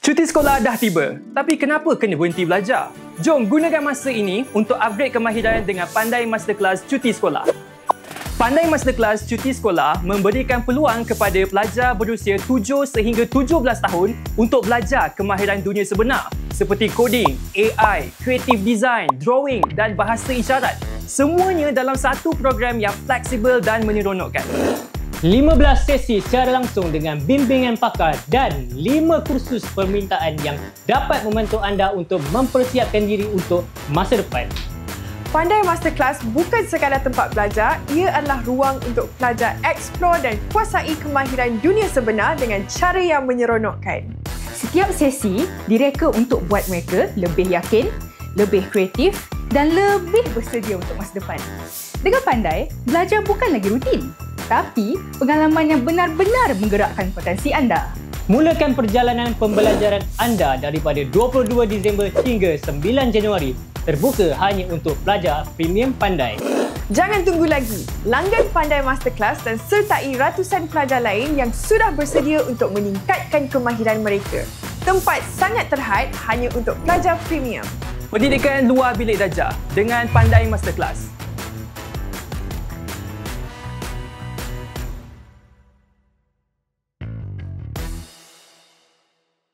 Cuti sekolah dah tiba, tapi kenapa kena berhenti belajar? Jom gunakan masa ini untuk upgrade kemahiran dengan Pandai Masterclass Cuti Sekolah. Pandai Masterclass Cuti Sekolah memberikan peluang kepada pelajar berusia 7 sehingga 17 tahun untuk belajar kemahiran dunia sebenar seperti coding, AI, creative design, drawing dan bahasa isyarat. Semuanya dalam satu program yang fleksibel dan menyeronokkan. 15 sesi secara langsung dengan bimbingan pakar dan 5 kursus permintaan yang dapat membantu anda untuk mempersiapkan diri untuk masa depan. Pandai Masterclass bukan sekadar tempat belajar, ia adalah ruang untuk pelajar eksplor dan kuasai kemahiran dunia sebenar dengan cara yang menyeronokkan. Setiap sesi direka untuk buat mereka lebih yakin, lebih kreatif dan lebih bersedia untuk masa depan. Dengan Pandai, belajar bukan lagi rutin, tapi pengalaman yang benar-benar menggerakkan potensi anda. Mulakan perjalanan pembelajaran anda daripada 22 Disember hingga 9 Januari. Terbuka hanya untuk pelajar premium Pandai. Jangan tunggu lagi. Langgan Pandai Masterclass dan sertai ratusan pelajar lain yang sudah bersedia untuk meningkatkan kemahiran mereka. Tempat sangat terhad hanya untuk pelajar premium. Pendidikan luar bilik darjah dengan Pandai Masterclass.